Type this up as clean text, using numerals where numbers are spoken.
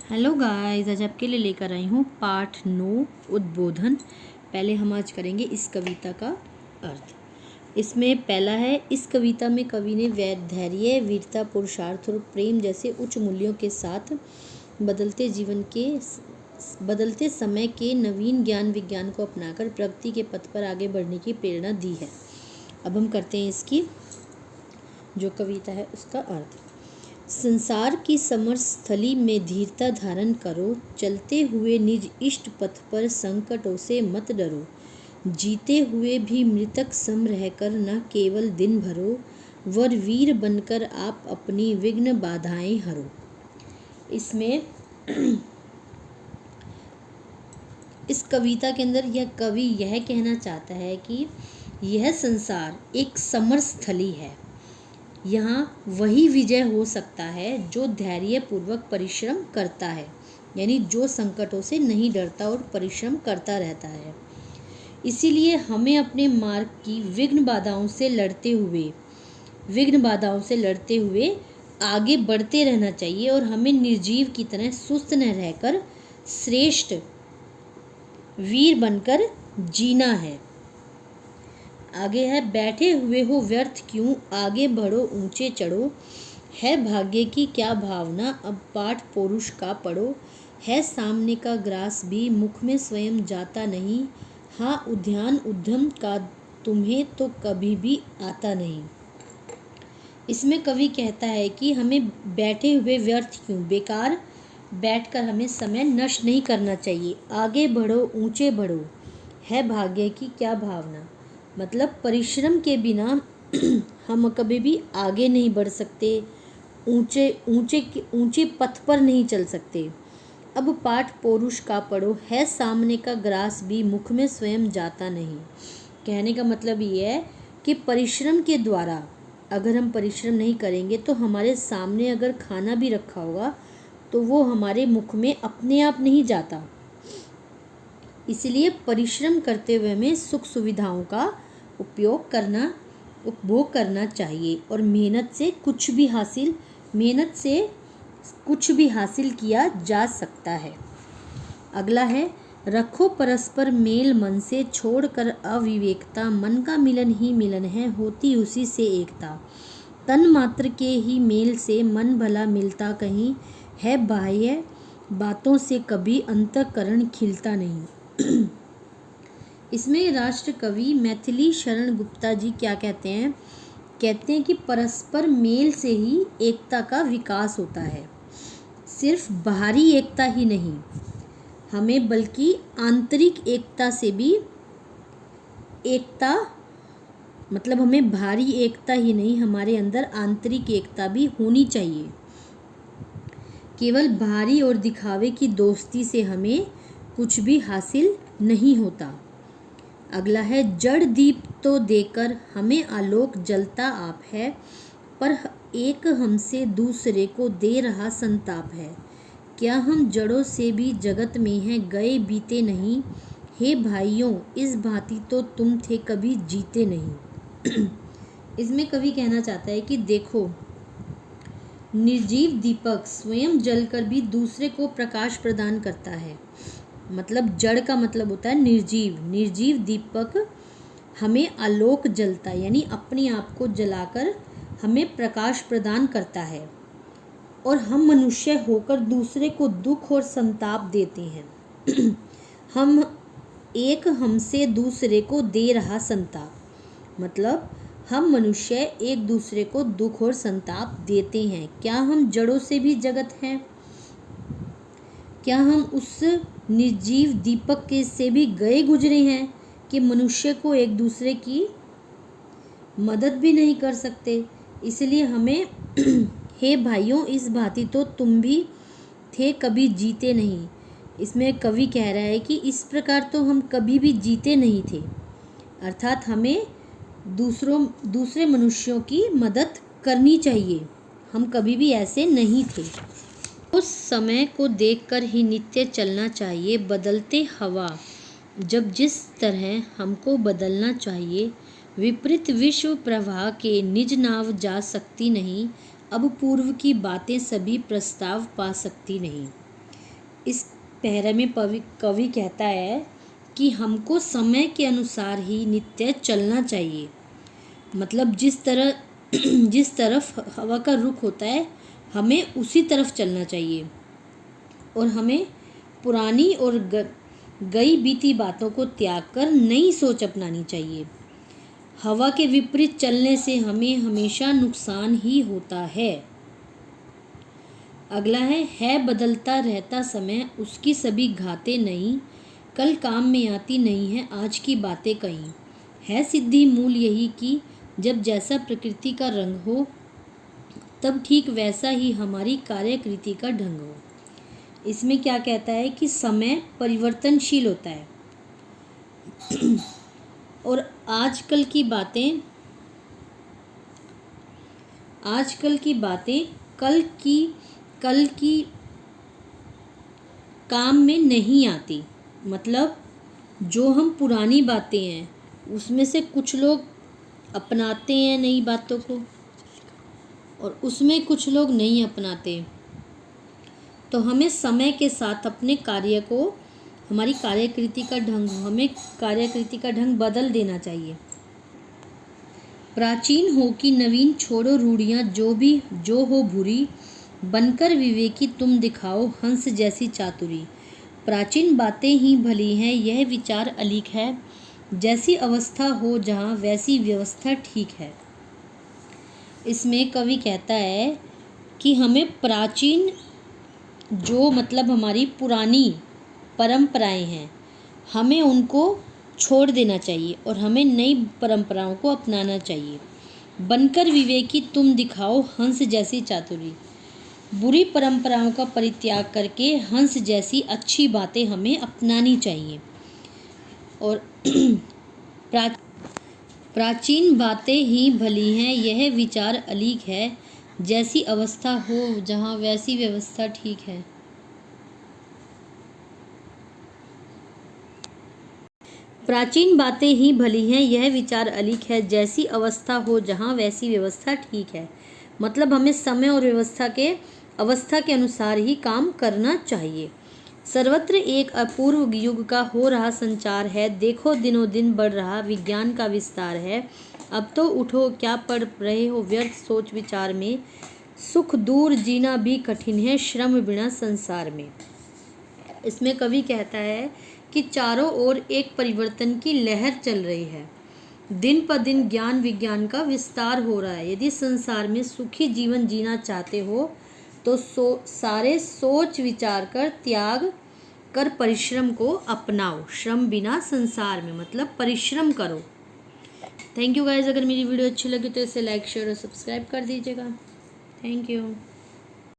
Hello guys, आज आपके लिए लेकर आई हूँ पाठ 9 उद्बोधन। पहले हम आज करेंगे इस कविता का अर्थ। इसमें पहला है, इस कविता में कवि ने धैर्य, वीरता, पुरुषार्थ और प्रेम जैसे उच्च मूल्यों के साथ बदलते समय के नवीन ज्ञान विज्ञान को अपनाकर प्रगति के पथ पर आगे बढ़ने की प्रेरणा दी है। अब हम करते हैं इसकी जो कविता है उसका अर्थ। संसार की समरस्थली में धीरता धारण करो, चलते हुए निज इष्ट पथ पर संकटों से मत डरो। जीते हुए भी मृतक सम रहकर न केवल दिन भरो, वर वीर बनकर आप अपनी विघ्न बाधाएं हरो। इसमें इस कविता के अंदर यह कवि यह कहना चाहता है कि यह संसार एक समरस्थली है। यहाँ वही विजय हो सकता है जो धैर्यपूर्वक परिश्रम करता है, यानी जो संकटों से नहीं डरता और परिश्रम करता रहता है। इसीलिए हमें अपने मार्ग की विघ्न बाधाओं से लड़ते हुए आगे बढ़ते रहना चाहिए और हमें निर्जीव की तरह सुस्त न रहकर श्रेष्ठ वीर बनकर जीना है। आगे है, बैठे हुए हो व्यर्थ क्यों, आगे बढ़ो ऊंचे चढ़ो। है भाग्य की क्या भावना, अब पाठ पौरुष का पढ़ो। है सामने का ग्रास भी मुख में स्वयं जाता नहीं, हाँ उद्यम का तुम्हें तो कभी भी आता नहीं। इसमें कवि कहता है कि हमें बैठे हुए व्यर्थ क्यों, बेकार बैठकर हमें समय नष्ट नहीं करना चाहिए। आगे बढ़ो ऊंचे बढ़ो। है भाग्य की क्या भावना, मतलब परिश्रम के बिना हम कभी भी आगे नहीं बढ़ सकते, ऊंचे पथ पर नहीं चल सकते। अब पाठ पौरुष का पढ़ो। है सामने का ग्रास भी मुख में स्वयं जाता नहीं। कहने का मतलब ये है कि परिश्रम के द्वारा अगर हम परिश्रम नहीं करेंगे तो हमारे सामने अगर खाना भी रखा होगा तो वो हमारे मुख में अपने आप नहीं जाता। इसलिए परिश्रम करते हुए हमें सुख सुविधाओं का उपभोग करना चाहिए और मेहनत से कुछ भी हासिल किया जा सकता है। अगला है, रखो परस्पर मेल मन से, छोड़कर अविवेकता। मन का मिलन ही मिलन है, होती उसी से एकता। तन मात्र के ही मेल से मन भला मिलता कहीं, है बाह्य बातों से कभी अंतःकरण खिलता नहीं। इसमें राष्ट्र कवि मैथिली शरण गुप्ता जी क्या कहते हैं कि परस्पर मेल से ही एकता का विकास होता है। सिर्फ बाहरी एकता ही नहीं, हमें बल्कि आंतरिक एकता से भी मतलब हमें बाहरी एकता ही नहीं, हमारे अंदर आंतरिक एकता भी होनी चाहिए। केवल बाहरी और दिखावे की दोस्ती से हमें कुछ भी हासिल नहीं होता। अगला है, जड़ दीप तो देकर हमें आलोक जलता आप है, पर एक हमसे दूसरे को दे रहा संताप है। क्या हम जड़ों से भी जगत में हैं, गए बीते नहीं। हे भाइयों इस भांति तो तुम थे कभी जीते नहीं। इसमें कवि कहना चाहता है कि देखो, निर्जीव दीपक स्वयं जलकर भी दूसरे को प्रकाश प्रदान करता है। मतलब जड़ का मतलब होता है निर्जीव दीपक हमें आलोक जलता यानी अपने आप को जलाकर हमें प्रकाश प्रदान करता है, और हम मनुष्य होकर दूसरे को दुख और संताप देते हैं। हमसे दूसरे को दे रहा संताप, मतलब हम मनुष्य एक दूसरे को दुख और संताप देते हैं। क्या हम जड़ों से भी जगत हैं? क्या हम उस निर्जीव दीपक के से भी गए गुजरे हैं कि मनुष्य को एक दूसरे की मदद भी नहीं कर सकते? इसलिए हमें हे भाइयों इस भांति तो तुम भी थे कभी जीते नहीं। इसमें कवि कह रहा है कि इस प्रकार तो हम कभी भी जीते नहीं थे, अर्थात हमें दूसरे मनुष्यों की मदद करनी चाहिए, हम कभी भी ऐसे नहीं थे। उस समय को देखकर ही नित्य चलना चाहिए, बदलते हवा जब जिस तरह हमको बदलना चाहिए। विपरीत विश्व प्रवाह के निज नाव जा सकती नहीं, अब पूर्व की बातें सभी प्रस्ताव पा सकती नहीं। इस पैरा में कवि कहता है कि हमको समय के अनुसार ही नित्य चलना चाहिए। मतलब जिस तरफ हवा का रुख होता है हमें उसी तरफ चलना चाहिए और हमें पुरानी और गई बीती बातों को त्याग कर नई सोच अपनानी चाहिए। हवा के विपरीत चलने से हमें हमेशा नुकसान ही होता है। अगला है बदलता रहता समय, उसकी सभी घातें नहीं, कल काम में आती नहीं है आज की बातें कहीं। है सिद्धि मूल यही कि जब जैसा प्रकृति का रंग हो तब ठीक वैसा ही हमारी कार्यकृति का ढंग हो। इसमें क्या कहता है कि समय परिवर्तनशील होता है और आजकल की बातें कल की काम में नहीं आती। मतलब जो हम पुरानी बातें हैं उसमें से कुछ लोग अपनाते हैं नई बातों को और उसमें कुछ लोग नहीं अपनाते। तो हमें समय के साथ अपने कार्य को, हमारी कार्यकृति का ढंग बदल देना चाहिए। प्राचीन हो कि नवीन छोड़ो रूढ़ियाँ, जो हो बुरी, बनकर विवेकी तुम दिखाओ हंस जैसी चातुरी। प्राचीन बातें ही भली हैं यह विचार अलीक है, जैसी अवस्था हो जहाँ वैसी व्यवस्था ठीक है। इसमें कवि कहता है कि हमें प्राचीन जो मतलब हमारी पुरानी परंपराएं हैं हमें उनको छोड़ देना चाहिए और हमें नई परंपराओं को अपनाना चाहिए। बनकर विवेकी तुम दिखाओ हंस जैसी चातुरी। बुरी परंपराओं का परित्याग करके हंस जैसी अच्छी बातें हमें अपनानी चाहिए। और प्राचीन बातें ही भली हैं यह विचार अलीक है, जैसी अवस्था हो जहाँ वैसी व्यवस्था ठीक है। प्राचीन बातें ही भली हैं यह विचार अलीक है, जैसी अवस्था हो जहाँ वैसी व्यवस्था ठीक है। मतलब हमें समय और अवस्था के अनुसार ही काम करना चाहिए। सर्वत्र एक अपूर्व युग का हो रहा संचार है, देखो दिनों दिन बढ़ रहा विज्ञान का विस्तार है। अब तो उठो क्या पढ़ रहे हो व्यर्थ सोच विचार में, सुख दूर जीना भी कठिन है श्रम बिना संसार में। इसमें कवि कहता है कि चारों ओर एक परिवर्तन की लहर चल रही है, दिन पर दिन ज्ञान विज्ञान का विस्तार हो रहा है। यदि संसार में सुखी जीवन जीना चाहते हो तो सारे सोच विचार कर त्याग कर परिश्रम को अपनाओ। श्रम बिना संसार में मतलब परिश्रम करो। Thank you guys. अगर मेरी वीडियो अच्छी लगी तो इसे लाइक शेयर और सब्सक्राइब कर दीजिएगा। Thank you.